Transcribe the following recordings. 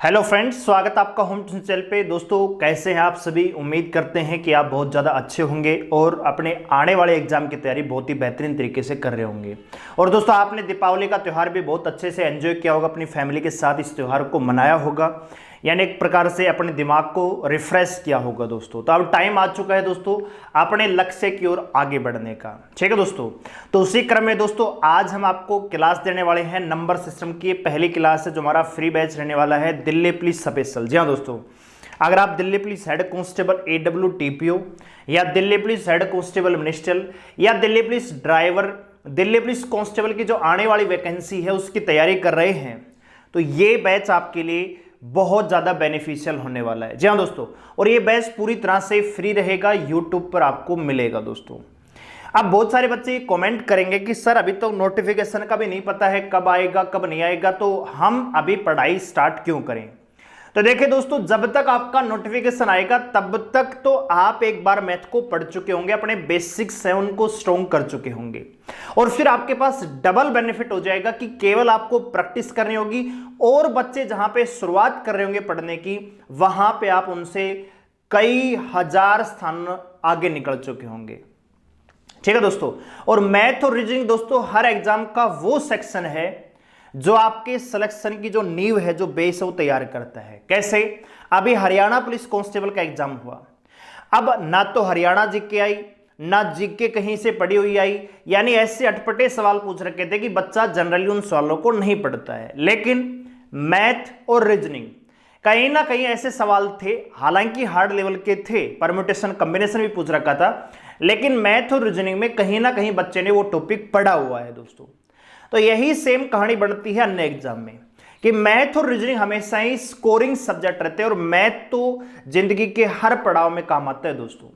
Hello friends, स्वागत आपका home tuition channel पे। दोस्तों कैसे हैं आप सभी। उम्मीद करते हैं कि आप बहुत ज़्यादा अच्छे होंगे और अपने आने वाले एग्जाम की तैयारी बहुत ही बेहतरीन तरीके से कर रहे होंगे। और दोस्तों आपने दीपावली का त्यौहार भी बहुत अच्छे से एंजॉय किया होगा, अपनी फैमिली के साथ इस त्यौहार को मनाया होगा, यानी एक प्रकार से अपने दिमाग को रिफ्रेश किया होगा दोस्तों। तो अब टाइम आ चुका है दोस्तों अपने लक्ष्य की ओर आगे बढ़ने का। ठीक है दोस्तों, तो उसी क्रम में दोस्तों आज हम आपको क्लास देने वाले हैं नंबर सिस्टम की। पहली क्लास है जो हमारा फ्री बैच रहने वाला है दिल्ली पुलिस स्पेशल। जी हाँ दोस्तों, अगर आप Delhi police head constable AWTPO या Delhi police head constable ministerial या Delhi police driver, Delhi police constable की जो आने वाली वैकेंसी है उसकी तैयारी कर रहे हैं, तो ये बैच आपके लिए बहुत ज़्यादा बेनिफिशियल होने वाला है। जी हाँ दोस्तों, और ये बैच पूरी तरह से फ्री रहेगा, यूट्यूब पर आपको मिलेगा दोस्तों। अब बहुत सारे बच्चे कमेंट करेंगे कि सर अभी तो नोटिफिकेशन का भी नहीं पता है कब आएगा कब नहीं आएगा, तो हम अभी पढ़ाई स्टार्ट क्यों करें। तो देखिए दोस्तों, जब तक आपका नोटिफिकेशन आएगा तब तक तो आप एक बार मैथ को पढ़ चुके होंगे, अपने बेसिक्स हैं उनको स्ट्रॉन्ग कर चुके होंगे, और फिर आपके पास डबल बेनिफिट हो जाएगा कि केवल आपको प्रैक्टिस करनी होगी और बच्चे जहां पे शुरुआत कर रहे होंगे पढ़ने की वहां पे आप उनसे कई हजार स्थान आगे निकल चुके होंगे। ठीक है दोस्तों, और मैथ और रीजनिंग दोस्तों हर एग्जाम का वो सेक्शन है जो आपके सिलेक्शन की जो नींव है, जो बेस है वो तैयार करता है। कैसे, अभी हरियाणा पुलिस कांस्टेबल का एग्जाम हुआ, अब ना तो हरियाणा जीके आई ना जीके कहीं से पड़ी हुई आई, यानी ऐसे अटपटे सवाल पूछ रखे थे कि बच्चा जनरली उन सवालों को नहीं पढ़ता है। लेकिन मैथ और रीजनिंग कहीं ना कहीं ऐसे सवाल थे, हालांकि हार्ड लेवल के थे, परम्यूटेशन कॉम्बिनेशन भी पूछ रखा था, लेकिन मैथ और रीजनिंग में कहीं ना कहीं बच्चे ने वो टॉपिक पढ़ा हुआ है दोस्तों। तो यही सेम कहानी बढ़ती है अन्य एग्जाम में कि मैथ और रीजनिंग हमेशा ही स्कोरिंग सब्जेक्ट रहते हैं, और मैथ तो जिंदगी के हर पड़ाव में काम आता है दोस्तों।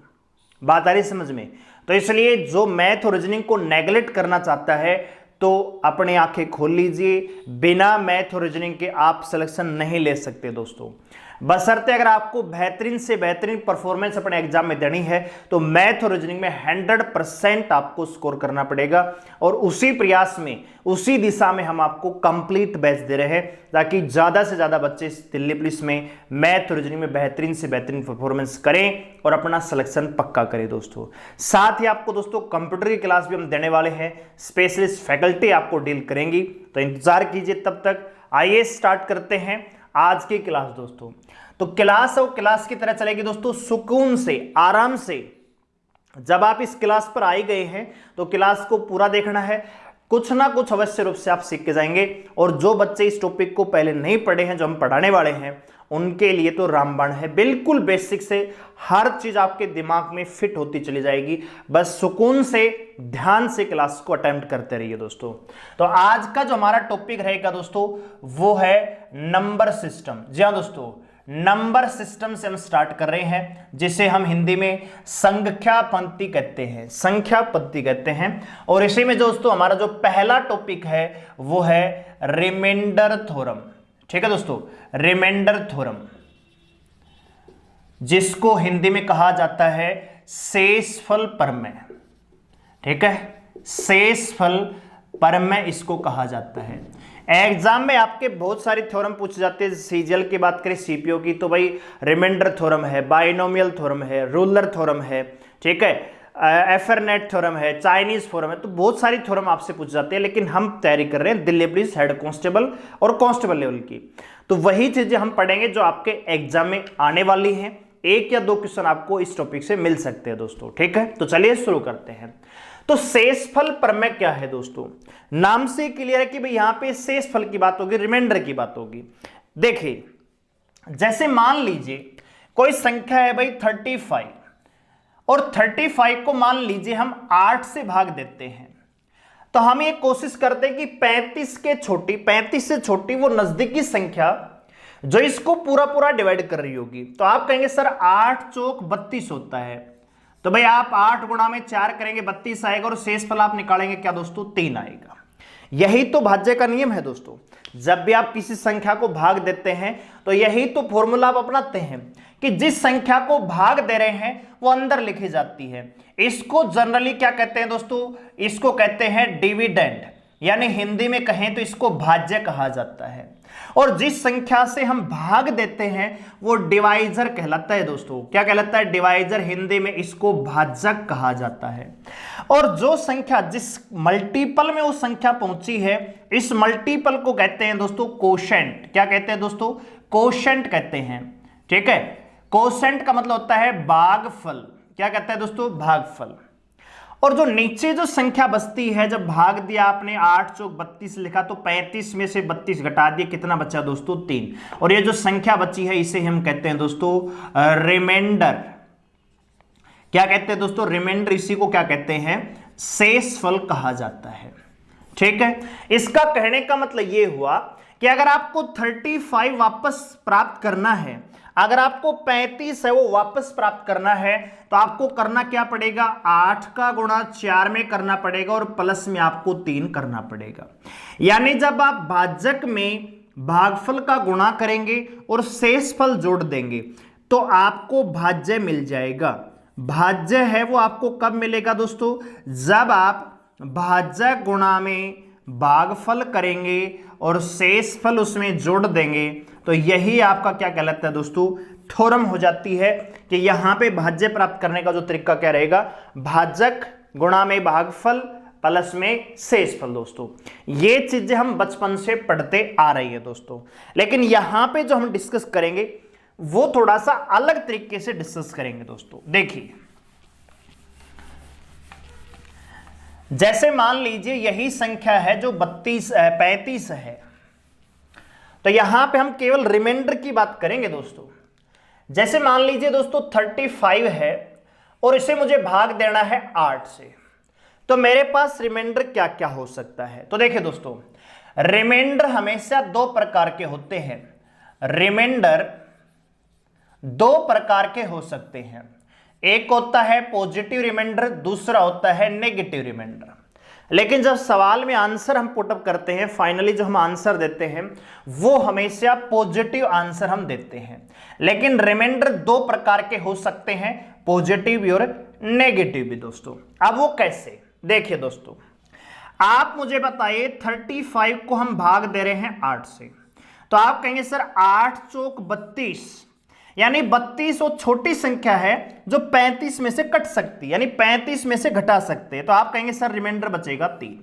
बात आ रही समझ में। तो इसलिए जो मैथ और रीजनिंग को नेगलेक्ट करना चाहता है तो अपने आंखें खोल लीजिए, बिना मैथ और रीजनिंग के आप सिलेक्शन नहीं ले सकते दोस्तों। बशर्ते अगर आपको बेहतरीन से बेहतरीन परफॉर्मेंस अपने एग्जाम में देनी है तो मैथ और रीजनिंग में 100% आपको स्कोर करना पड़ेगा, और उसी प्रयास में उसी दिशा में हम आपको कंप्लीट बैच दे रहे हैं ताकि ज्यादा से ज्यादा बच्चे दिल्ली पुलिस में मैथ और रीजनिंग में बेहतरीन से बेहतरीन परफॉर्मेंस करें और अपना सिलेक्शन पक्का करें दोस्तों। साथ ही आपको दोस्तों कंप्यूटर की क्लास भी हम देने वाले हैं, स्पेशलिस्ट फैकल्टी आपको डील करेंगी, तो इंतजार कीजिए। तब तक आइए स्टार्ट करते हैं आज की क्लास दोस्तों। तो क्लास और क्लास की तरह चलेगी दोस्तों, सुकून से आराम से। जब आप इस क्लास पर आए गए हैं तो क्लास को पूरा देखना है, कुछ ना कुछ अवश्य रूप से आप सीख के जाएंगे। और जो बच्चे इस टॉपिक को पहले नहीं पढ़े हैं, जो हम पढ़ाने वाले हैं, उनके लिए तो रामबाण है, बिल्कुल बेसिक से हर चीज आपके दिमाग में फिट होती चली जाएगी। बस सुकून से ध्यान से क्लास को अटेम्प्ट करते रहिए दोस्तों। तो आज का जो हमारा टॉपिक रहेगा दोस्तों वो है नंबर सिस्टम। जी हाँ दोस्तों, नंबर सिस्टम से हम स्टार्ट कर रहे हैं, जिसे हम हिंदी में संख्या पंक्ति कहते हैं, संख्या पद्धति कहते हैं। और इसी में दोस्तों हमारा जो पहला टॉपिक है वो है रिमाइंडर थ्योरम। ठीक है दोस्तों, रिमाइंडर थ्योरम, जिसको हिंदी में कहा जाता है शेषफल प्रमेय। ठीक है, शेषफल प्रमेय इसको कहा जाता है। एग्जाम में आपके बहुत सारी थ्योरम पूछे जाते हैं। सीजीएल की बात करें, सीपीओ की, तो भाई रिमाइंडर थ्योरम है, बाइनोमियल थ्योरम है, रूलर थ्योरम है, ठीक है, एफरनेट थ्योरम है, चाइनीज थ्योरम है, तो बहुत सारी थ्योरम आपसे पूछ जाते हैं। लेकिन हम तैयारी कर रहे हैं दिल्ली पुलिस हेड कांस्टेबल और कांस्टेबल लेवल की, तो वही चीजें हम पढ़ेंगे जो आपके एग्जाम में आने वाली हैं। एक या दो क्वेश्चन आपको इस टॉपिक से मिल सकते हैं दोस्तों। ठीक है, तो चलिए शुरू करते हैं। तो शेषफल प्रमेय क्या है दोस्तों, नाम से क्लियर है कि भाई यहां पे शेषफल की बात होगी, रिमाइंडर की बात होगी। देखिए, जैसे मान लीजिए कोई संख्या है भाई 35, और 35 को मान लीजिए हम 8 से भाग देते हैं, तो हम ये कोशिश करते हैं कि 35 से छोटी वो नजदीकी संख्या जो इसको पूरा पूरा डिवाइड कर रही होगी। तो आप कहेंगे सर 8 चौक 32 होता है, तो भाई आप 8 गुणा में 4 करेंगे 32 आएगा, और शेषफल आप निकालेंगे क्या दोस्तों, 3 आएगा। यही तो भाज्य का नियम है दोस्तों। जब भी आप किसी संख्या को भाग देते हैं तो यही तो फॉर्मूला आप अपनाते हैं कि जिस संख्या को भाग दे रहे हैं वो अंदर लिखी जाती है। इसको जनरली क्या कहते हैं दोस्तों, इसको कहते हैं डिविडेंड। यानी हिंदी में कहें तो इसको भाज्य कहा जाता है। और जिस संख्या से हम भाग देते हैं वो डिवाइजर कहलाता है दोस्तों। क्या कहलाता है? डिवाइजर। हिंदी में इसको भाजक कहा जाता है। और जो संख्या जिस मल्टीपल में वो संख्या पहुंची है, इस मल्टीपल को कहते हैं दोस्तों कोशेंट। क्या कहते हैं दोस्तों? कोशेंट कहते हैं। ठीक है, कोशेंट का मतलब होता है भागफल। क्या कहता है दोस्तों? भागफल। और जो नीचे जो संख्या बचती है, जब भाग दिया आपने 8 चौक 32 लिखा तो 35 में से 32 घटा दिए, कितना बचा दोस्तों? 3। और ये जो संख्या बची है इसे हम कहते हैं दोस्तों रिमाइंडर। क्या कहते हैं दोस्तों? रिमाइंडर। इसी को क्या कहते हैं? शेषफल कहा जाता है। ठीक है, इसका कहने का मतलब ये हुआ कि अगर आपको 35 वापस प्राप्त करना है, अगर आपको 35 है वो वापस प्राप्त करना है, तो आपको करना क्या पड़ेगा? 8 का गुणा 4 में करना पड़ेगा और प्लस में आपको 3 करना पड़ेगा। यानी जब आप भाजक में भागफल का गुणा करेंगे और शेषफल जोड़ देंगे तो आपको भाज्य मिल जाएगा। भाज्य है वो आपको कब मिलेगा दोस्तों? जब आप भाजक गुणा में भागफल करेंगे और शेषफल उसमें जोड़ देंगे, तो यही आपका क्या कहलाता है दोस्तों? थ्योरम हो जाती है कि यहां पे भाज्य प्राप्त करने का जो तरीका क्या रहेगा? भाजक गुणा में भागफल प्लस में शेषफल। दोस्तों ये चीजें हम बचपन से पढ़ते आ रही है दोस्तों, लेकिन यहां पे जो हम डिस्कस करेंगे वो थोड़ा सा अलग तरीके से डिस्कस करेंगे दोस्तों। देखिए, जैसे मान लीजिए यही संख्या है जो 35 है, तो यहां पे हम केवल रिमाइंडर की बात करेंगे दोस्तों। जैसे मान लीजिए दोस्तों 35 है और इसे मुझे भाग देना है 8 से, तो मेरे पास रिमाइंडर क्या क्या हो सकता है? तो देखिए दोस्तों, रिमाइंडर हमेशा 2 प्रकार के होते हैं। रिमाइंडर 2 प्रकार के हो सकते हैं। एक होता है पॉजिटिव रिमाइंडर, दूसरा होता है नेगेटिव रिमाइंडर। लेकिन जब सवाल में आंसर हम पुटअप करते हैं, फाइनली जो हम आंसर देते हैं वो हमेशा पॉजिटिव आंसर हम देते हैं। लेकिन रिमाइंडर 2 प्रकार के हो सकते हैं, पॉजिटिव और नेगेटिव भी दोस्तों। अब वो कैसे? देखिए दोस्तों, आप मुझे बताइए 35 को हम भाग दे रहे हैं 8 से, तो आप कहेंगे सर 8 चौक 32, यानी 32 वो छोटी संख्या है जो 35 में से कट सकती, यानी 35 में से घटा सकते हैं, तो आप कहेंगे सर रिमाइंडर बचेगा 3।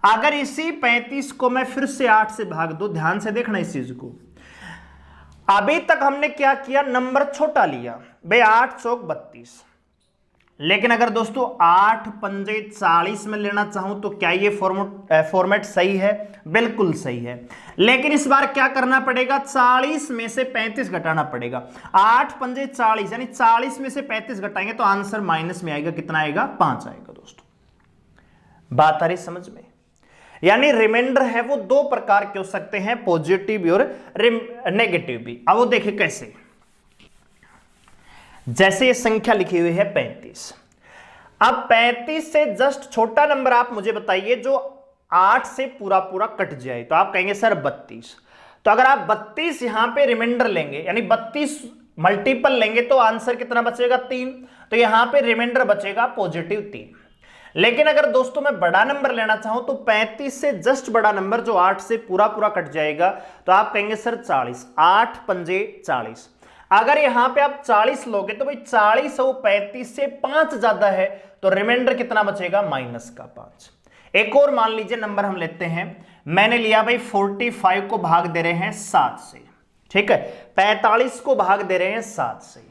अगर इसी 35 को मैं फिर से 8 से भाग दूं, ध्यान से देखना इस चीज को, अभी तक हमने क्या किया? नंबर छोटा लिया भाई, 8 चौक 32। लेकिन अगर दोस्तों 8 पंजे 40 में लेना चाहूं तो क्या ये फॉर्मेट सही है? बिल्कुल सही है। लेकिन इस बार क्या करना पड़ेगा? 40 में से 35 घटाना पड़ेगा। 8 पंजे 40, यानी 40 में से 35 घटाएंगे तो आंसर माइनस में आएगा। कितना आएगा? 5 आएगा दोस्तों। बात आ रही समझ में? यानी रिमाइंडर है वो 2 प्रकार के हो सकते हैं, पॉजिटिव और नेगेटिव भी। अब वो देखिए कैसे। जैसे ये संख्या लिखी हुई है 35, अब 35 से जस्ट छोटा नंबर आप मुझे बताइए जो 8 से पूरा पूरा कट जाए, तो आप कहेंगे सर 32। तो अगर आप 32 यहां पे रिमाइंडर लेंगे, यानी 32 मल्टीपल लेंगे, तो आंसर कितना बचेगा? 3। तो यहां पे रिमाइंडर बचेगा पॉजिटिव 3। लेकिन अगर दोस्तों मैं बड़ा नंबर लेना चाहूं तो 35 से जस्ट बड़ा नंबर जो 8 से पूरा पूरा कट जाएगा, तो आप कहेंगे सर 40। 8 पंजे 40। अगर यहां पे आप 40 लोगे तो भाई 40 और 35 से 5 ज्यादा है, तो रिमाइंडर कितना बचेगा? माइनस का 5। एक और मान लीजिए नंबर हम लेते हैं, मैंने लिया भाई 45 को भाग दे रहे हैं 7 से, ठीक है, 45 को भाग दे रहे हैं 7 से,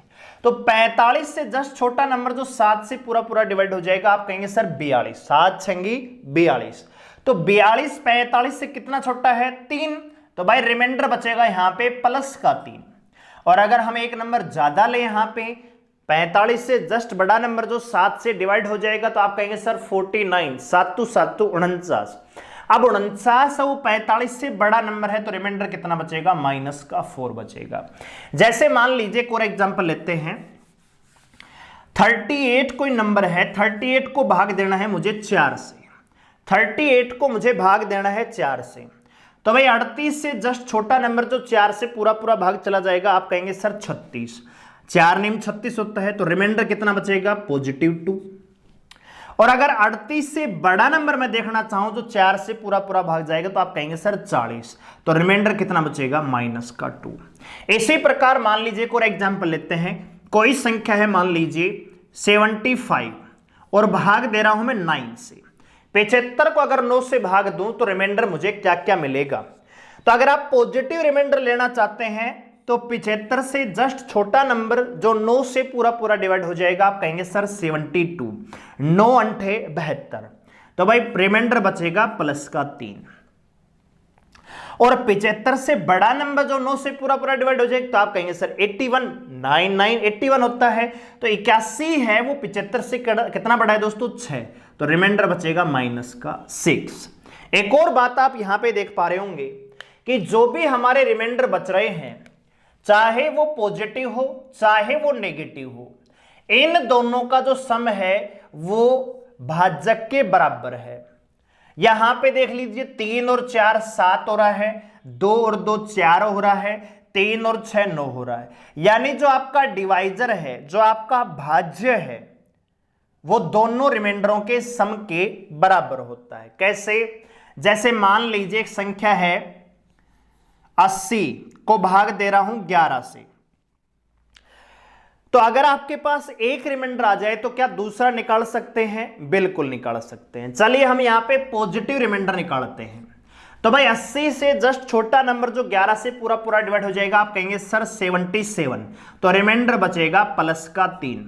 तो 45 से जस्ट छोटा नंबर जो 7 से पूरा पूरा डिवाइड हो जाएगा, आप कहेंगे सर 42। 7 छंगी 42, तो 42 45 से कितना छोटा है? 3। तो भाई रिमाइंडर बचेगा यहां पे प्लस का 3। और अगर हम एक नंबर ज्यादा ले यहां पे 45 से जस्ट बड़ा नंबर जो 7 से डिवाइड हो जाएगा, तो आप कहेंगे सर 49। 7 7 49। अब 49 और 45 से बड़ा नंबर है, तो रिमाइंडर कितना बचेगा? माइनस का 4 बचेगा। जैसे मान लीजिए एक और एग्जांपल लेते हैं, 38 कोई नंबर है, 38 को भाग देना है मुझे 4 से, 38 को मुझे भाग देना है 4 से, तो भाई 38 से जस्ट छोटा नंबर जो 4 से पूरा पूरा भाग चला जाएगा, आप कहेंगे सर 36। 4 निम 36 होता है, तो रिमाइंडर कितना बचेगा? पॉजिटिव 2। और अगर 38 से बड़ा नंबर मैं देखना चाहूं जो 4 से पूरा पूरा भाग जाएगा तो आप कहेंगे सर 40, तो रिमाइंडर कितना बचेगा -2। इसी प्रकार मान लीजिए एक और एग्जांपल लेते हैं। कोई संख्या है मान लीजिए 75 और भाग दे रहा हूं मैं 9 से। 75 को अगर 9 से भाग दूं तो रिमाइंडर मुझे क्या क्या मिलेगा। तो अगर आप पॉजिटिव रिमाइंडर लेना चाहते हैं तो 75 से जस्ट छोटा नंबर जो 9 से पूरा पूरा डिवाइड हो जाएगा, आप कहेंगे सर 72, 9 अंठे 72। तो भाई रिमाइंडर बचेगा +3। और 75 से बड़ा नंबर जो 9 से पूरा पूरा डिवाइड हो जाएगा तो आप कहेंगे सर 81, 81 होता है। तो 81 है वो 75 से कितना बड़ा है दोस्तों, 6। तो रिमाइंडर बचेगा -6। एक और बात आप यहां पे देख पा रहे होंगे कि जो भी हमारे रिमाइंडर बच रहे हैं, चाहे वो पॉजिटिव हो चाहे वो नेगेटिव हो, इन दोनों का जो सम है वो भाजक के बराबर है। यहां पे देख लीजिए 3 और 4 7 हो रहा है, 2 और 2 4 हो रहा है, 3 और 6 9 हो रहा है। यानी जो आपका डिवाइजर है, जो आपका भाज्य है, वो दोनों रिमाइंडरों के सम के बराबर होता है। कैसे? जैसे मान लीजिए एक संख्या है 80 को भाग दे रहा हूं 11 से, तो अगर आपके पास एक रिमाइंडर आ जाए तो क्या दूसरा निकाल सकते हैं? बिल्कुल निकाल सकते हैं। चलिए हम यहां पे पॉजिटिव रिमाइंडर निकालते हैं। तो भाई 80 से जस्ट छोटा नंबर जो 11 से पूरा पूरा डिवाइड हो जाएगा, आप कहेंगे सर 77, तो रिमाइंडर बचेगा +3।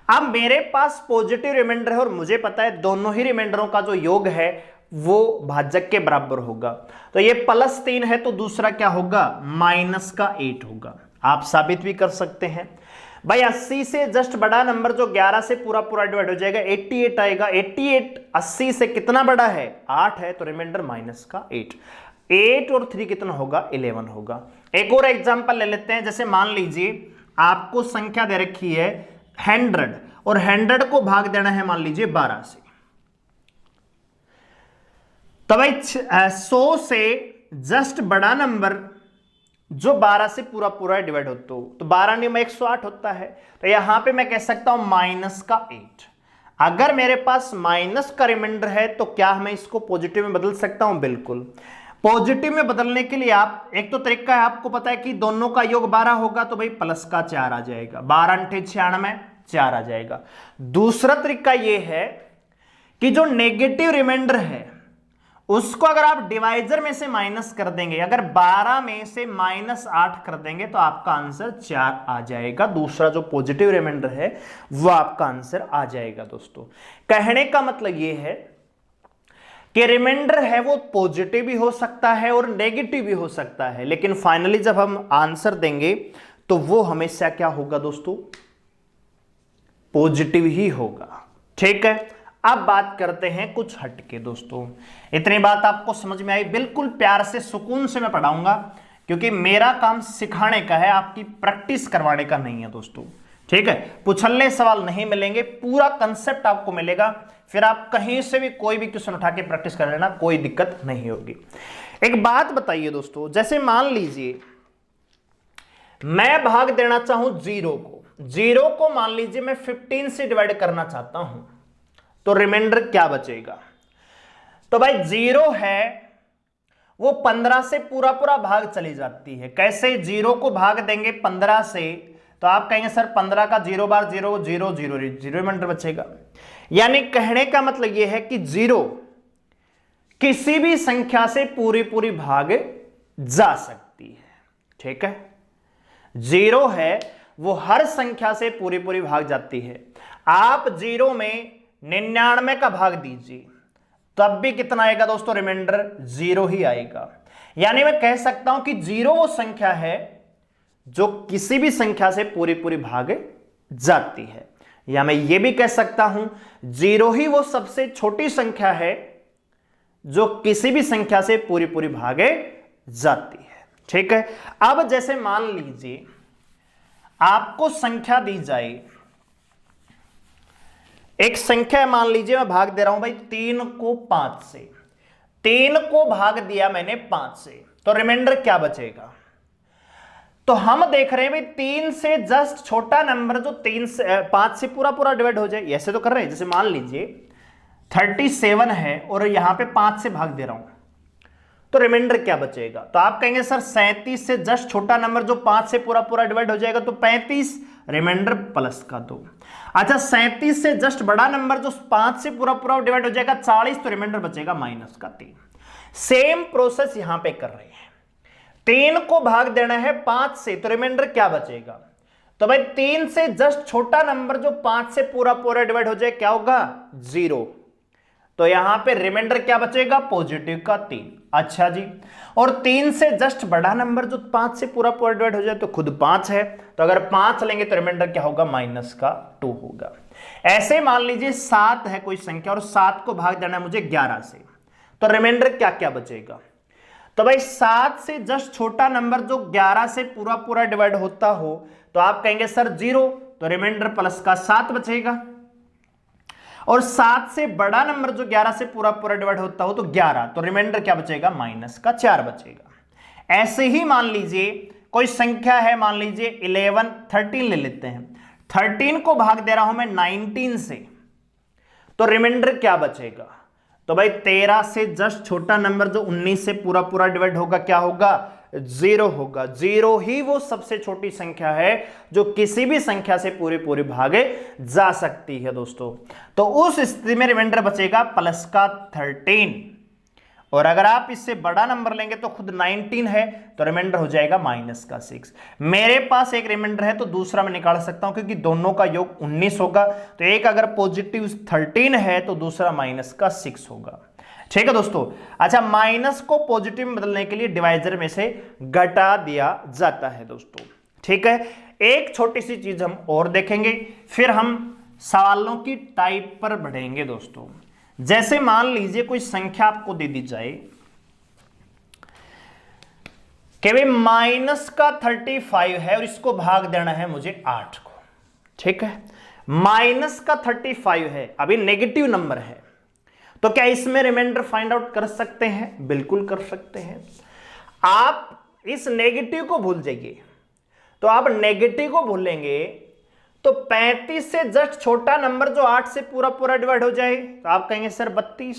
अब मेरे पास पॉजिटिव रिमाइंडर है और मुझे पता है दोनों ही रिमाइंडरों का जो योग है वो भाजक के बराबर होगा। तो ये +3 है तो दूसरा क्या होगा, -8 होगा। आप साबित भी कर सकते हैं। भाई 80 से जस्ट बड़ा नंबर जो 11 से पूरा पूरा डिवाइड हो जाएगा 88 आएगा। 88 80 से कितना बड़ा है, 8 है, तो रिमाइंडर -8। 8 और 3 कितना होगा, 11 होगा। एक और एग्जांपल ले लेते हैं। जैसे मान लीजिए आपको संख्या दे रखी है 100 और 100 को भाग देना है मान लीजिए 12 से। तो भाई 100 से जस्ट बड़ा नंबर जो 12 से पूरा पूरा डिवाइड होता हो तो 12 में 108 होता है। तो यहां पे मैं कह सकता हूं -8। अगर मेरे पास माइनस का रिमाइंडर है तो क्या मैं इसको पॉजिटिव में बदल सकता हूं? बिल्कुल। पॉजिटिव में बदलने के लिए आप एक तो तरीका है, आपको पता है कि दोनों का योग 12 होगा तो भाई +4 आ जाएगा, 12 × 96 4 आ जाएगा। दूसरा तरीका यह है कि जो नेगेटिव रिमाइंडर है उसको अगर आप डिवाइजर में से माइनस कर देंगे, अगर 12 में से -8 कर देंगे तो आपका आंसर 4 आ जाएगा। दूसरा जो पॉजिटिव रिमाइंडर है वो आपका आंसर आ जाएगा। दोस्तों कहने का मतलब ये है कि रिमाइंडर है वो पॉजिटिव भी हो सकता है और नेगेटिव भी हो सकता है, लेकिन फाइनली जब हम आंसर देंगे तो वो हमेशा क्या होगा दोस्तों, पॉजिटिव ही होगा। ठीक है, अब बात करते हैं कुछ हटके। दोस्तों इतनी बात आपको समझ में आई? बिल्कुल प्यार से सुकून से मैं पढ़ाऊंगा क्योंकि मेरा काम सिखाने का है, आपकी प्रैक्टिस करवाने का नहीं है दोस्तों। ठीक है, पुछलने सवाल नहीं मिलेंगे, पूरा कंसेप्ट आपको मिलेगा, फिर आप कहीं से भी कोई भी क्वेश्चन उठा के प्रैक्टिस कर लेना, कोई दिक्कत नहीं होगी। एक बात बताइए दोस्तों, जैसे मान लीजिए मैं भाग देना चाहूं 0 को मान लीजिए मैं 15 से डिवाइड करना चाहता हूं तो रिमाइंडर क्या बचेगा? तो भाई 0 है वो 15 से पूरा पूरा भाग चली जाती है। कैसे? 0 को भाग देंगे 15 से तो आप कहेंगे सर 15 का 0 बार 0 0 0 0 रिमाइंडर बचेगा। यानी कहने का मतलब यह है कि 0 किसी भी संख्या से पूरी पूरी भाग जा सकती है। ठीक है, 0 है वो हर संख्या से पूरी पूरी भाग जाती है। आप 0 में 99 का भाग दीजिए तब भी कितना आएगा दोस्तों, रिमाइंडर 0 ही आएगा। यानी मैं कह सकता हूं कि 0 वो संख्या है जो किसी भी संख्या से पूरी पूरी भाग जाती है, या मैं ये भी कह सकता हूं 0 ही वो सबसे छोटी संख्या है जो किसी भी संख्या से पूरी पूरी भाग जाती है। ठीक है, अब जैसे मान लीजिए आपको संख्या दी जाए, एक संख्या मान लीजिए मैं भाग दे रहा हूं भाई 3 को 5 से, 3 को भाग दिया मैंने 5 से, तो रिमाइंडर क्या बचेगा? तो हम देख रहे हैं भाई 3 से जस्ट छोटा नंबर जो 5 से पूरा पूरा डिवाइड हो जाए, ऐसे तो कर रहे हैं। जैसे मान लीजिए 37 है और यहां पे 5 से भाग दे रहा हूं, तो रिमाइंडर क्या बचेगा? तो आप कहेंगे सर 37 से जस्ट छोटा नंबर जो 5 से पूरा पूरा डिवाइड हो जाएगा तो 35, रिमाइंडर प्लस का 2। अच्छा 37 से जस्ट बड़ा नंबर जो 5 से पूरा पूरा डिवाइड हो जाएगा 40, तो रिमाइंडर बचेगा माइनस का 3। सेम प्रोसेस यहां पे कर रहे हैं, 3 को भाग देना है 5 से, तो रिमाइंडर क्या बचेगा? तो भाई 3 से जस्ट छोटा नंबर जो 5 से पूरा पूरा डिवाइड हो जाए क्या होगा? 0। तो यहां पे रिमाइंडर क्या बचेगा? पॉजिटिव का 3। अच्छा जी, और 3 से जस्ट बड़ा नंबर जो 5 से पूरा पूरा डिवाइड हो जाए तो खुद 5 है, तो अगर 5 लेंगे तो रिमाइंडर क्या होगा? माइनस का 2 होगा। ऐसे मान लीजिए 7 है कोई संख्या और 7 को भाग देना है मुझे 11 से, तो रिमाइंडर क्या क्या बचेगा? तो भाई 7 से जस्ट छोटा नंबर जो 11 से पूरा पूरा डिवाइड होता हो तो आप कहेंगे सर 0, तो रिमाइंडर प्लस का 7 बचेगा। और 7 से बड़ा नंबर जो 11 से पूरा पूरा डिवाइड होता हो तो 11, तो रिमाइंडर क्या बचेगा? माइनस का 4 बचेगा। ऐसे ही मान लीजिए कोई संख्या है, मान लीजिए 11, 13 ले लेते हैं, 13 को भाग दे रहा हूं मैं 19 से, तो रिमाइंडर क्या बचेगा? तो भाई 13 से जस्ट छोटा नंबर जो 19 से पूरा पूरा डिवाइड होगा क्या होगा? 0 होगा। 0 ही वो सबसे छोटी संख्या है जो किसी भी संख्या से पूरी पूरी भागे जा सकती है दोस्तों। तो उस स्थिति में रिमाइंडर बचेगा प्लस का 13, और अगर आप इससे बड़ा नंबर लेंगे तो खुद 19 है, तो रिमाइंडर हो जाएगा माइनस का 6। मेरे पास एक रिमाइंडर है तो दूसरा मैं निकाल सकता हूं क्योंकि दोनों का योग 19 होगा, तो एक अगर पॉजिटिव 13 है तो दूसरा माइनस का 6 होगा। ठीक है दोस्तों। अच्छा, माइनस को पॉजिटिव में बदलने के लिए डिवाइजर में से घटा दिया जाता है दोस्तों। ठीक है, एक छोटी सी चीज हम और देखेंगे, फिर हम सवालों की टाइप पर बढ़ेंगे दोस्तों। जैसे मान लीजिए कोई संख्या आपको दे दी जाए कि भाई माइनस का 35 है और इसको भाग देना है मुझे 8 को। ठीक है, माइनस का 35 है, अभी नेगेटिव नंबर है, तो क्या इसमें रिमाइंडर फाइंड आउट कर सकते हैं? बिल्कुल कर सकते हैं। आप इस नेगेटिव को भूल जाइए, तो आप नेगेटिव को भूलेंगे तो 35 से जस्ट छोटा नंबर जो 8 से पूरा पूरा डिवाइड हो जाए तो आप कहेंगे सर 32।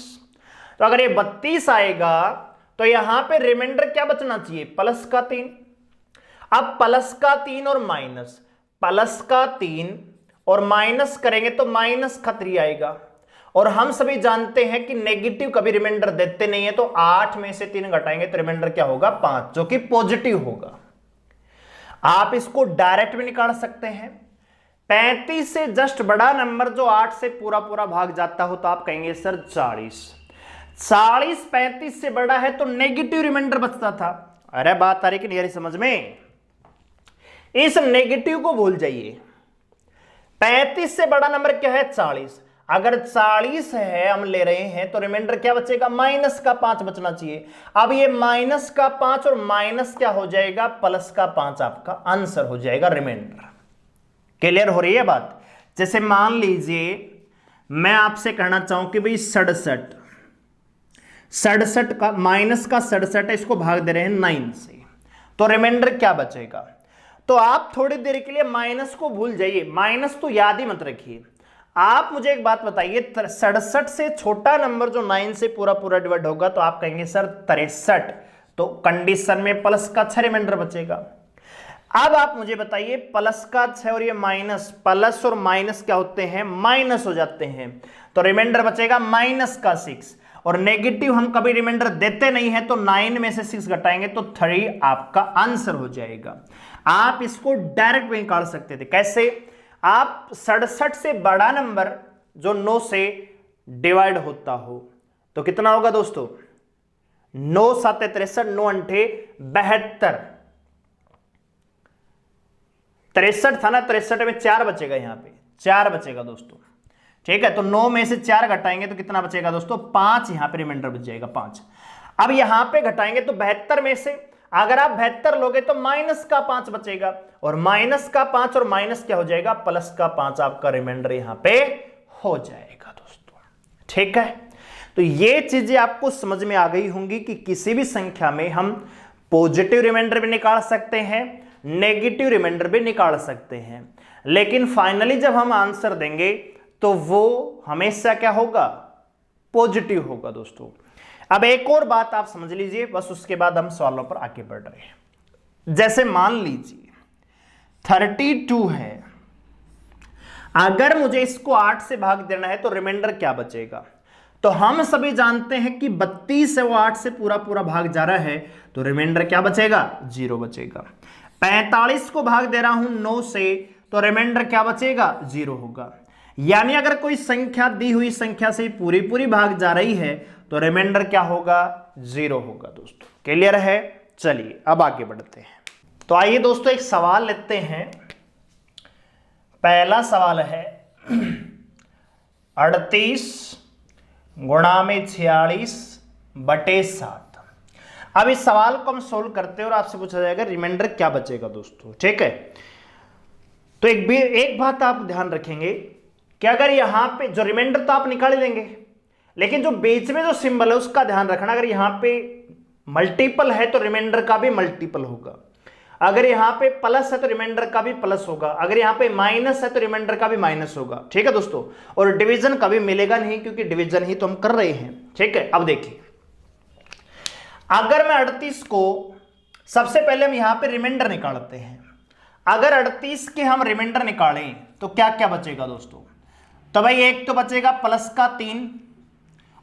तो अगर ये 32 आएगा तो यहां पे रिमाइंडर क्या बचना चाहिए? प्लस का 3। अब प्लस का 3 और माइनस, प्लस का 3 और माइनस करेंगे तो माइनस का 3 आएगा, और हम सभी जानते हैं कि नेगेटिव कभी रिमाइंडर देते नहीं है, तो 8 में से 3 घटाएंगे तो रिमाइंडर क्या होगा? 5, जो कि पॉजिटिव होगा। आप इसको डायरेक्ट भी निकाल सकते हैं। 35 से जस्ट बड़ा नंबर जो 8 से पूरा पूरा भाग जाता हो तो आप कहेंगे सर 40। 40 35 से बड़ा है तो नेगेटिव रिमाइंडर बचता था। अरे बात आ रही कि नहीं आ रही समझ में? इस नेगेटिव को भूल जाइए। 35 से बड़ा नंबर क्या है? 40। अगर 40 है हम ले रहे हैं तो रिमाइंडर क्या बचेगा? माइनस का 5 बचना चाहिए। अब ये माइनस का 5 और माइनस क्या हो जाएगा? प्लस का 5 आपका आंसर हो जाएगा रिमाइंडर। क्लियर हो रही है बात? जैसे मान लीजिए मैं आपसे कहना चाहूं कि भाई 67 का माइनस का 67 है, इसको भाग दे रहे हैं 9 से, तो रिमाइंडर क्या बचेगा? तो आप थोड़ी देर के लिए माइनस को भूल जाइए, माइनस तो याद ही मत रखिए। आप मुझे एक बात बताइए, 67 से छोटा नंबर जो 9 से पूरा पूरा डिवाइड होगा तो आप कहेंगे सर 63, तो कंडीशन में प्लस का 6 रिमाइंडर बचेगा। अब आप मुझे बताइए प्लस का 6 और ये माइनस, प्लस और माइनस क्या होते हैं? माइनस हो जाते हैं, तो रिमाइंडर बचेगा माइनस का 6, और नेगेटिव हम कभी रिमाइंडर देते नहीं है, तो 9 में से 6 घटाएंगे तो 3 आपका आंसर हो जाएगा। आप इसको डायरेक्ट भी निकाल सकते थे। कैसे? आप 67 से बड़ा नंबर जो 9 से डिवाइड होता हो तो कितना होगा दोस्तों? 9 7 63, 9 8 72, 63 था ना, 63 में 4 बचेगा, यहां पे 4 बचेगा दोस्तों। ठीक है, तो 9 में से 4 घटाएंगे तो कितना बचेगा दोस्तों? 5, यहां पे रिमाइंडर बच जाएगा 5। अब यहां पे घटाएंगे तो 72 में से अगर आप 72 लोगे तो माइनस का 5 बचेगा, और माइनस का 5 और माइनस क्या हो जाएगा? प्लस का 5 आपका रिमाइंडर यहां पे हो जाएगा दोस्तों। ठीक है, तो ये चीजें आपको समझ में आ गई होंगी कि किसी भी संख्या में हम पॉजिटिव रिमाइंडर भी निकाल सकते हैं, नेगेटिव रिमाइंडर भी निकाल सकते हैं, लेकिन फाइनली जब हम आंसर देंगे तो वो हमेशा क्या होगा? पॉजिटिव होगा दोस्तों। अब एक और बात आप समझ लीजिए, बस उसके बाद हम सवालों पर आगे बढ़ रहे हैं। जैसे मान लीजिए 32 है, अगर मुझे इसको 8 से भाग देना है तो रिमाइंडर क्या बचेगा? तो हम सभी जानते हैं कि 32 है वो 8 से पूरा पूरा भाग जा रहा है, तो रिमाइंडर क्या बचेगा? 0 बचेगा। 45 को भाग दे रहा हूं 9 से, तो रिमाइंडर क्या बचेगा? 0 होगा। यानी अगर कोई संख्या दी हुई संख्या से पूरी पूरी भाग जा रही है तो रिमाइंडर क्या होगा? 0 होगा दोस्तों। क्लियर है? चलिए अब आगे बढ़ते हैं। तो आइए दोस्तों एक सवाल लेते हैं। पहला सवाल है 38 गुणा में 46 बटे 7। अब इस सवाल को हम सोल्व करते हैं और आपसे पूछा जाएगा रिमाइंडर क्या बचेगा दोस्तों। ठीक है, तो एक बात आप ध्यान रखेंगे कि अगर यहां पे जो रिमाइंडर तो आप निकाल लेंगे, लेकिन जो बीच में जो सिंबल है उसका ध्यान रखना। अगर यहां पे मल्टीपल है तो रिमाइंडर का भी मल्टीपल होगा, अगर यहां पे प्लस है तो रिमाइंडर का भी प्लस होगा, अगर यहां पे माइनस है तो रिमाइंडर का भी माइनस होगा। ठीक है दोस्तों, और डिवीजन कभी मिलेगा नहीं क्योंकि डिवीजन ही तो हम कर रहे हैं। ठीक है, अब देखिए अगर मैं 38 को, सबसे पहले हम यहां पे रिमाइंडर निकालते हैं। अगर 38 के हम रिमाइंडर निकालें तो क्या क्या बचेगा दोस्तों? तो भाई एक तो बचेगा प्लस का 3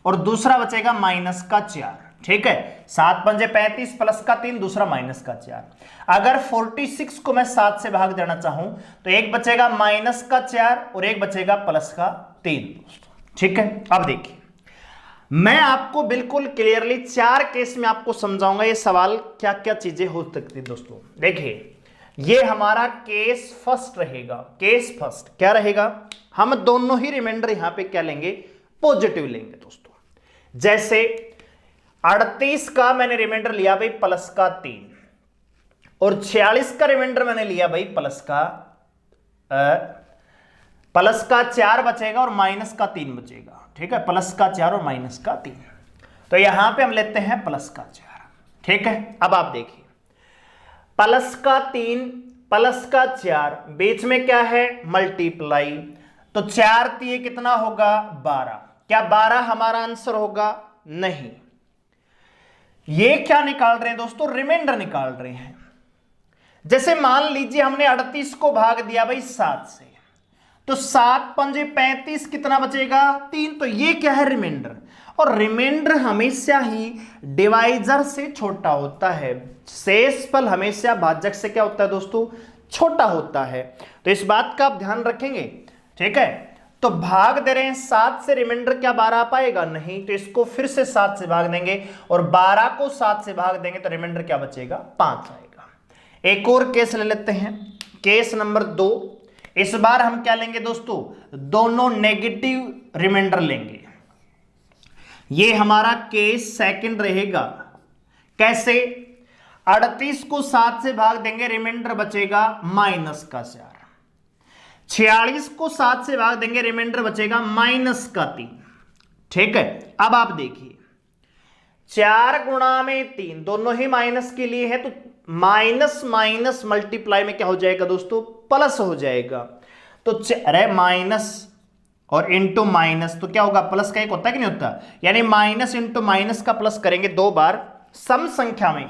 और दूसरा बचेगा माइनस का 4। ठीक है, 7 पंजे 35 प्लस का 3, दूसरा माइनस का 4। अगर 46 को मैं 7 से भाग देना चाहूं तो एक बचेगा माइनस का 4 और एक बचेगा प्लस का 3 दोस्तों। ठीक है, अब देखिए मैं आपको बिल्कुल क्लियरली 4 केस में आपको समझाऊंगा ये सवाल क्या क्या चीजें हो सकती है दोस्तों। देखिए ये हमारा केस फर्स्ट रहेगा। केस फर्स्ट क्या रहेगा? हम दोनों ही रिमाइंडर यहां पे क्या लेंगे? पॉजिटिव लेंगे दोस्तों। जैसे 38 का मैंने रिमाइंडर लिया भाई प्लस का 3 और 46 का रिमाइंडर मैंने लिया भाई प्लस का 4 बचेगा और माइनस का 3 बचेगा। ठीक है, प्लस का 4 और माइनस का 3। तो यहां पे हम लेते हैं प्लस का 4। ठीक है, अब आप देखिए प्लस का 3 प्लस का 4 बीच में क्या है? मल्टीप्लाई। तो 4 3 कितना होगा? 12। क्या 12 हमारा आंसर होगा? नहीं। ये क्या निकाल रहे हैं दोस्तों? रिमाइंडर निकाल रहे हैं। जैसे मान लीजिए हमने 38 को भाग दिया भाई 7 से, तो 7 पंजे 35 कितना बचेगा? 3। तो ये क्या है? रिमाइंडर। और रिमाइंडर हमेशा ही डिवाइजर से छोटा होता है। शेषफल हमेशा भाजक से क्या होता है दोस्तों? छोटा होता है। तो इस बात का आप ध्यान रखेंगे। ठीक है, तो भाग दे रहे हैं 7 से, रिमाइंडर क्या 12 आ पाएगा? नहीं। तो इसको फिर से 7 से भाग देंगे और 12 को 7 से भाग देंगे तो रिमाइंडर क्या बचेगा? 5 आएगा। एक और केस ले लेते हैं, केस नंबर 2। इस बार हम क्या लेंगे दोस्तों? दोनों नेगेटिव रिमाइंडर लेंगे। ये हमारा केस सेकंड रहेगा। कैसे? 38 को 7 से भाग देंगे, रिमाइंडर बचेगा माइनस का 4। 46 को 7 से भाग देंगे, रिमाइंडर बचेगा माइनस का 3। ठीक है, अब आप देखिए 4 गुणा में 3 दोनों ही माइनस के लिए है, तो माइनस माइनस मल्टीप्लाई में क्या हो जाएगा दोस्तों? प्लस हो जाएगा। तो अरे माइनस और इंटू माइनस तो क्या होगा? प्लस का एक होता है कि नहीं होता? यानी माइनस इंटू माइनस का प्लस करेंगे 2 बार सम संख्या में,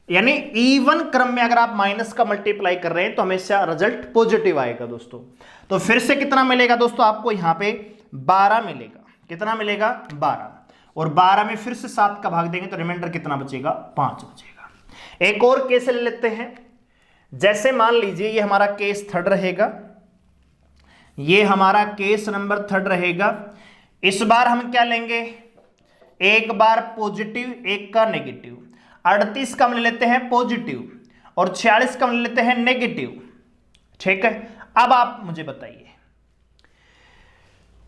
यानी इवन क्रम में अगर आप माइनस का मल्टीप्लाई कर रहे हैं तो हमेशा रिजल्ट पॉजिटिव आएगा दोस्तों। तो फिर से कितना मिलेगा दोस्तों आपको? यहां पे 12 मिलेगा। कितना मिलेगा? 12। और 12 में फिर से 7 का भाग देंगे तो रिमाइंडर कितना बचेगा? 5 बचेगा। एक और केस ले लेते हैं। जैसे मान लीजिए ये हमारा केस थर्ड रहेगा, ये हमारा केस नंबर 3 रहेगा। इस बार हम क्या लेंगे? एक बार पॉजिटिव, एक का नेगेटिव। 38 का हम ले लेते हैं पॉजिटिव और 46 का हम ले लेते हैं नेगेटिव। ठीक है, अब आप मुझे बताइए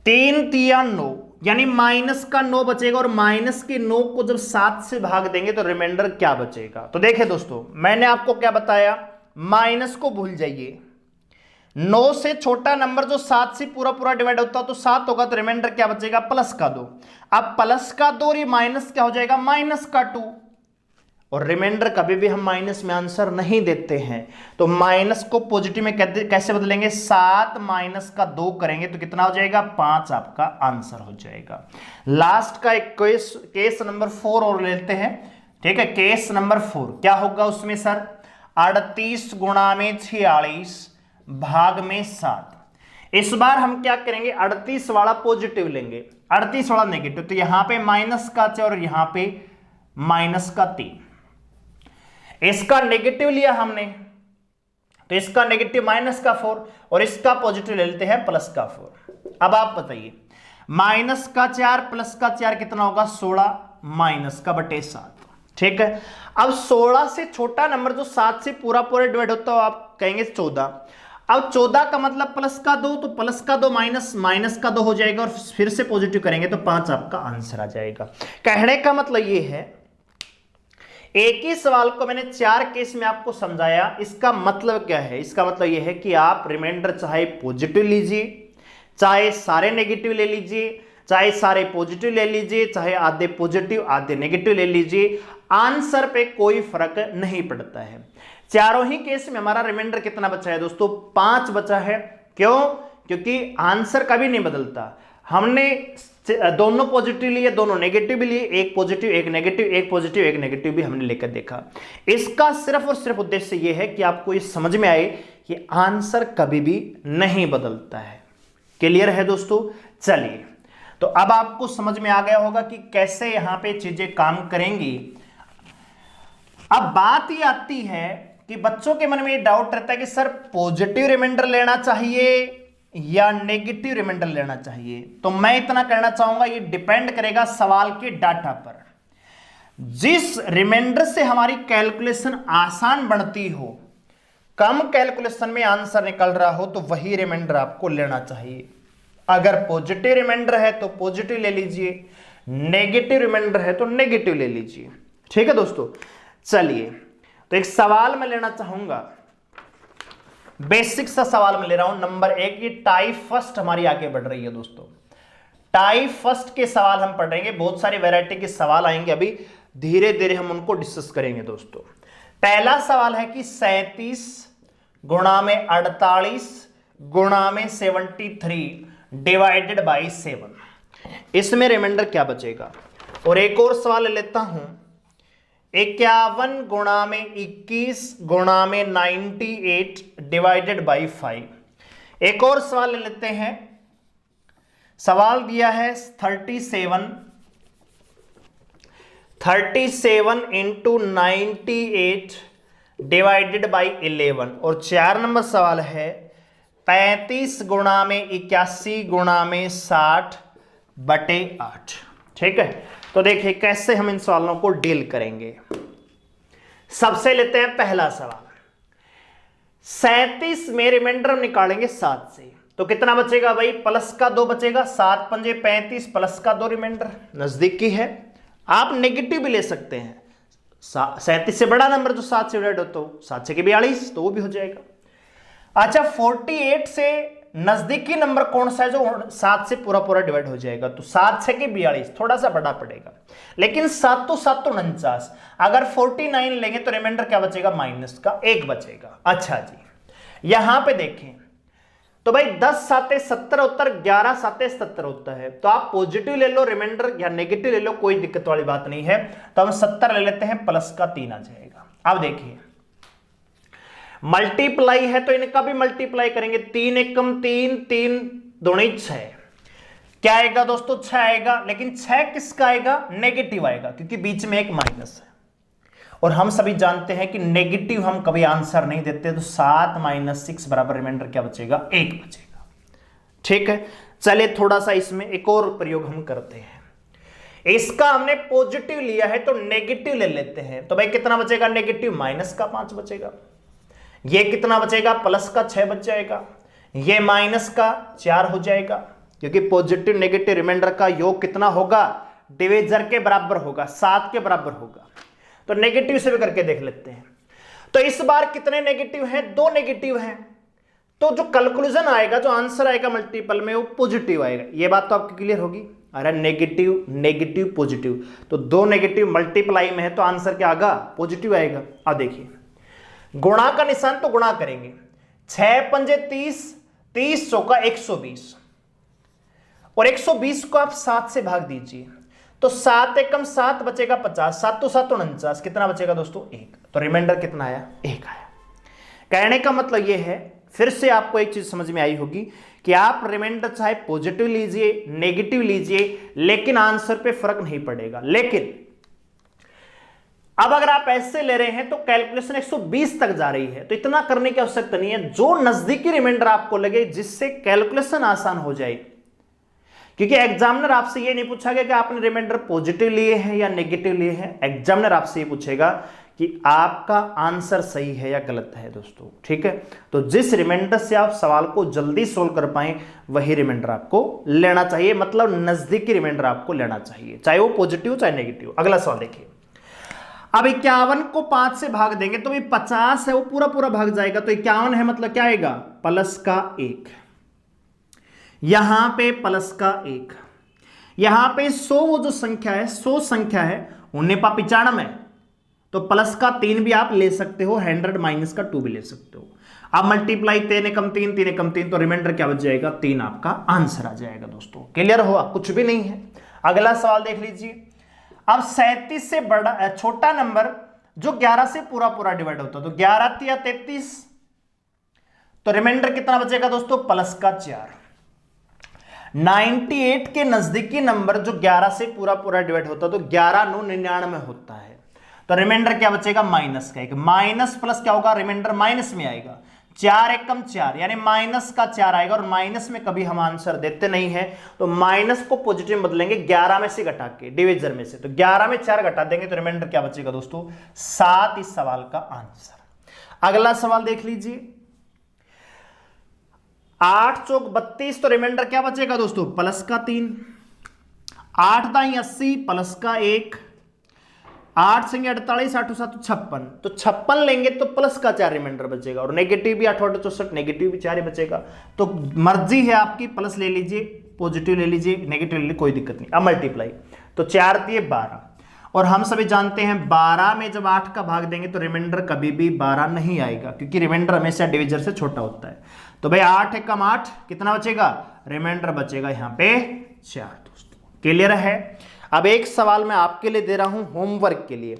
3 तिया 9 यानी माइनस का 9 बचेगा और माइनस के 9 को जब 7 से भाग देंगे तो रिमाइंडर क्या बचेगा? तो देखिए दोस्तों मैंने आपको क्या बताया, माइनस को भूल जाइए। 9 से छोटा नंबर जो 7 से पूरा पूरा डिवाइड होता है तो 7 होगा, तो रिमाइंडर क्या बचेगा? प्लस का 2। अब प्लस का 2 और ये माइनस क्या हो जाएगा? माइनस का 2। और रिमाइंडर कभी भी हम माइनस में आंसर नहीं देते हैं। तो माइनस को पॉजिटिव में कैसे बदलेंगे, 7 माइनस का 2 करेंगे तो कितना हो जाएगा, 5 आपका आंसर हो जाएगा। लास्ट का एक केस नंबर 4 और लेते हैं, ठीक है। केस नंबर 4 क्या होगा उसमें सर, 38 गुणा में 46 भाग में 7। इस बार हम क्या करेंगे, 38 वाला पॉजिटिव लेंगे, 38 वाला नेगेटिव, तो यहां पे माइनस का 4 और यहां पे माइनस का 3। इसका नेगेटिव लिया हमने तो इसका नेगेटिव माइनस का 4 और इसका पॉजिटिव ले लेते हैं प्लस का 4। अब आप बताइए, माइनस का 4 प्लस का 4 कितना होगा, 16 माइनस का बटे 7, ठीक है। अब 16 से छोटा नंबर जो 7 से पूरा पूरा डिवाइड होता है आप कहेंगे 14। अब 14 का मतलब प्लस का 2, तो प्लस का 2 माइनस का 2 हो जाएगा और फिर से पॉजिटिव करेंगे तो 5 आपका आंसर आ जाएगा। कहने का मतलब ये है, एक ही सवाल को मैंने 4 केस में आपको समझाया। इसका मतलब क्या है, इसका मतलब यह है कि आप रिमाइंडर चाहे पॉजिटिव लीजिए, चाहे सारे नेगेटिव ले लीजिए, चाहे सारे पॉजिटिव ले लीजिए, चाहे आधे पॉजिटिव आधे नेगेटिव ले लीजिए, आंसर पे कोई फर्क नहीं पड़ता है। चारों ही केस में हमारा रिमाइंडर कितना बचा है दोस्तों, 5 बचा है। क्यों, क्योंकि आंसर कभी नहीं बदलता। हमने दोनों पॉजिटिव लिए, दोनों नेगेटिव भी लिए, एक पॉजिटिव एक नेगेटिव, एक पॉजिटिव एक नेगेटिव भी हमने लेकर देखा। इसका सिर्फ और सिर्फ उद्देश्य यह है कि आपको ये समझ में आए कि आंसर कभी भी नहीं बदलता है। क्लियर है दोस्तों? चलिए, तो अब आपको समझ में आ गया होगा कि कैसे यहां पे चीजें काम करेंगी। अब बात ये आती है कि बच्चों के मन में ये डाउट रहता है कि सर पॉजिटिव रिमाइंडर लेना चाहिए या नेगेटिव रिमाइंडर लेना चाहिए। तो मैं इतना कहना चाहूंगा, ये डिपेंड करेगा सवाल के डाटा पर। जिस रिमाइंडर से हमारी कैलकुलेशन आसान बनती हो, कम कैलकुलेशन में आंसर निकल रहा हो, तो वही रिमाइंडर आपको लेना चाहिए। अगर पॉजिटिव रिमाइंडर है तो पॉजिटिव ले लीजिए, नेगेटिव रिमाइंडर है तो नेगेटिव ले लीजिए। ठीक है दोस्तों, चलिए तो एक सवाल मैं लेना चाहूंगा, बेसिक सा सवाल मैं ले रहा हूं नंबर 1। ये टाइप फर्स्ट हमारी आगे बढ़ रही है दोस्तों। टाइप फर्स्ट के सवाल हम पढ़ेंगे, बहुत सारी वैरायटी के सवाल आएंगे, अभी धीरे धीरे हम उनको डिस्कस करेंगे दोस्तों। पहला सवाल है कि 37 गुणा में 48 गुणा में 73 डिवाइडेड बाई 7, इसमें रिमाइंडर क्या बचेगा। और एक और सवाल ले लेता हूं, 51 गुणा में 21 गुणा में 98 डिवाइडेड बाई 5। एक और सवाल ले लेते हैं, सवाल दिया है 37 इंटू 98 डिवाइडेड बाई 11। और 4 नंबर सवाल है 35 गुणा में 81 गुणा में 60 बटे 8। ठीक है, तो देखिए कैसे हम इन सवालों को डील करेंगे। सबसे लेते हैं पहला सवाल, 37 में रिमाइंडर हम निकालेंगे 7 से, तो कितना बचेगा भाई, प्लस का 2 बचेगा, 7 पंजे 35 प्लस का 2 रिमाइंडर नजदीकी है। आप नेगेटिव भी ले सकते हैं, 37 से बड़ा नंबर जो 7 से डिवाइड होता हो, 7 से 42 तो वो भी हो जाएगा। अच्छा, 48 से नजदीकी नंबर कौन सा है जो 7 से पूरा पूरा डिवाइड हो जाएगा, तो 7 से 42 थोड़ा सा बड़ा पड़ेगा, लेकिन 7 तो 49। अगर 49 लेंगे तो रिमाइंडर क्या बचेगा, माइनस का 1 बचेगा। अच्छा जी, यहां पे देखें तो भाई 10 7 70 होता है, 11 7 70 होता है, तो आप पॉजिटिव ले लो रिमाइंडर या नेगेटिव ले लो, कोई दिक्कत वाली बात नहीं है। तो हम 70 ले लेते हैं, प्लस का 3 आ जाएगा। अब देखिए मल्टीप्लाई है तो इनका भी मल्टीप्लाई करेंगे, 3 एकम 3, 3 दूनी 6, क्या आएगा दोस्तों, 6 आएगा। लेकिन 6 किसका आएगा, नेगेटिव आएगा, क्योंकि बीच में एक माइनस है और हम सभी जानते हैं कि नेगेटिव हम कभी आंसर नहीं देते। तो 7 माइनस 6 बराबर रिमाइंडर क्या बचेगा, 1 बचेगा। ठीक है, चलिए थोड़ा सा इसमें एक और प्रयोग हम करते हैं। इसका हमने पॉजिटिव लिया है तो नेगेटिव ले लेते हैं, तो भाई कितना बचेगा, नेगेटिव माइनस का 5 बचेगा। ये कितना बचेगा, प्लस का 6 बच जाएगा, ये माइनस का 4 हो जाएगा, क्योंकि पॉजिटिव नेगेटिव रिमाइंडर का योग कितना होगा, डिवीजर के बराबर होगा, 7 के बराबर होगा। तो नेगेटिव से भी करके देख लेते हैं। तो इस बार कितने नेगेटिव हैं, 2 नेगेटिव हैं, तो जो कैलकुलेशन आएगा, जो आंसर आएगा मल्टीपल में, वो पॉजिटिव आएगा। ये बात तो आपकी क्लियर होगी। अरे नेगेटिव नेगेटिव पॉजिटिव, तो 2 नेगेटिव मल्टीप्लाई में है तो आंसर क्या आएगा? पॉजिटिव आएगा। अब देखिए गुणा का निशान तो गुणा करेंगे, 6 पंजे 30, 30 चौका 120, और 120 को आप 7 से भाग दीजिए तो 7 एकम 7 बचेगा 50, 7 तो 7 49, कितना बचेगा दोस्तों? 1। तो रिमाइंडर कितना आया? 1 आया। कहने का मतलब यह है, फिर से आपको एक चीज समझ में आई होगी कि आप रिमाइंडर चाहे पॉजिटिव लीजिए नेगेटिव लीजिए, लेकिन आंसर पे फर्क नहीं पड़ेगा। लेकिन अब अगर आप ऐसे ले रहे हैं तो कैलकुलेशन 120 तक जा रही है, तो इतना करने की आवश्यकता नहीं है। जो नजदीकी रिमाइंडर आपको लगे जिससे कैलकुलेशन आसान हो जाए, क्योंकि एग्जामिनर आपसे ये नहीं पूछा गया कि आपने रिमाइंडर पॉजिटिव लिए हैं या नेगेटिव लिए हैं। एग्जामिनर आपसे ये पूछेगा कि आपका आंसर सही है या गलत है दोस्तों, ठीक है। तो जिस रिमाइंडर से आप सवाल को जल्दी सोल्व कर पाए वही रिमाइंडर आपको लेना चाहिए, मतलब नजदीकी रिमाइंडर आपको लेना चाहिए, चाहे वो पॉजिटिव चाहे नेगेटिव। अगला सवाल देखिए, अब 51 को 5 से भाग देंगे तो भी 50 है वो पूरा पूरा भाग जाएगा, तो 51 है मतलब क्या आएगा? प्लस का 1, यहां पे प्लस का 1, यहां पे 100 वो जो संख्या है 100 संख्या है 95, तो प्लस का 3 भी आप ले सकते हो, 100 माइनस का 2 भी ले सकते हो। अब मल्टीप्लाई 3 एकम 3, 3 एकम 3, तो रिमाइंडर क्या बच जाएगा? 3 आपका आंसर आ जाएगा दोस्तों। क्लियर हुआ? कुछ भी नहीं है। अगला सवाल देख लीजिए, अब 37 से बड़ा छोटा नंबर जो 11 से पूरा पूरा डिवाइड होता है, तो 11 या 33, तो रिमाइंडर कितना बचेगा दोस्तों? प्लस का 4। 98 के नजदीकी नंबर जो 11 से पूरा पूरा डिवाइड होता है, तो 11 9 99 होता है, तो रिमाइंडर क्या बचेगा? माइनस का 1। माइनस प्लस क्या होगा? रिमाइंडर माइनस में आएगा। 4 एकम 4 यानी माइनस का 4 आएगा, और माइनस में कभी हम आंसर देते नहीं है, तो माइनस को पॉजिटिव में बदलेंगे 11 में से घटा के, डिविजन में से, तो 11 में 4 घटा देंगे तो रिमाइंडर क्या बचेगा दोस्तों? 7 इस सवाल का आंसर। अगला सवाल देख लीजिए, 8 चौक 32, तो रिमाइंडर क्या बचेगा दोस्तों? प्लस का 3। 8 दाई 80 प्लस का 1, 8 संगे 48, 8 7 56, तो 56 लेंगे तो प्लस का 4 रिमाइंडर बचेगा, और नेगेटिव भी 8 8 64, नेगेटिव भी 4 ही बचेगा। तो मर्जी है आपकी, प्लस ले लीजिए पॉजिटिव ले लीजिए नेगेटिव ले लीजिए, कोई दिक्कत नहीं। अब मल्टीप्लाई, तो 4 दिए 12, और हम सभी जानते हैं 12 में जब 8 का भाग देंगे तो रिमाइंडर कभी भी 12 नहीं आएगा, क्योंकि रिमाइंडर हमेशा डिविजन से छोटा होता है। तो भाई 8 एकम 8, कितना बचेगा? रिमाइंडर बचेगा यहां पे 4 दोस्तों। क्लियर है? अब एक सवाल मैं आपके लिए दे रहा हूं होमवर्क के लिए,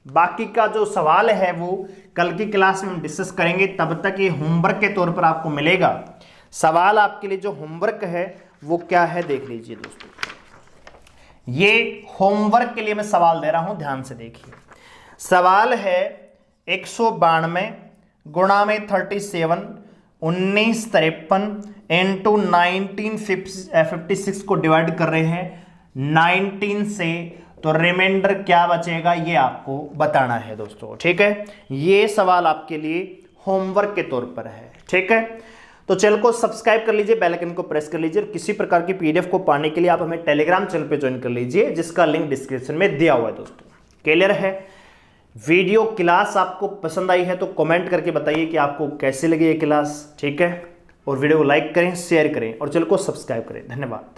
बाकी का जो सवाल है वो कल की क्लास में हम डिस्कस करेंगे, तब तक ये होमवर्क के तौर पर आपको मिलेगा। सवाल आपके लिए जो होमवर्क है वो क्या है देख लीजिए दोस्तों, ये होमवर्क के लिए मैं सवाल दे रहा हूं, ध्यान से देखिए। सवाल है 192 गुणा में 37 1953 इंटू 1956 को डिवाइड कर रहे हैं 19 से, तो रिमाइंडर क्या बचेगा ये आपको बताना है दोस्तों, ठीक है। ये सवाल आपके लिए होमवर्क के तौर पर है, ठीक है। तो चैनल को सब्सक्राइब कर लीजिए, बेल आइकन को प्रेस कर लीजिए, और किसी प्रकार की पीडीएफ को पाने के लिए आप हमें टेलीग्राम चैनल पे ज्वाइन कर लीजिए, जिसका लिंक डिस्क्रिप्शन में दिया हुआ है दोस्तों। क्लियर है? वीडियो क्लास आपको पसंद आई है तो कमेंट करके बताइए कि आपको कैसे लगी ये क्लास, ठीक है। और वीडियो को लाइक करें, शेयर करें, और चैनल को सब्सक्राइब करें। धन्यवाद।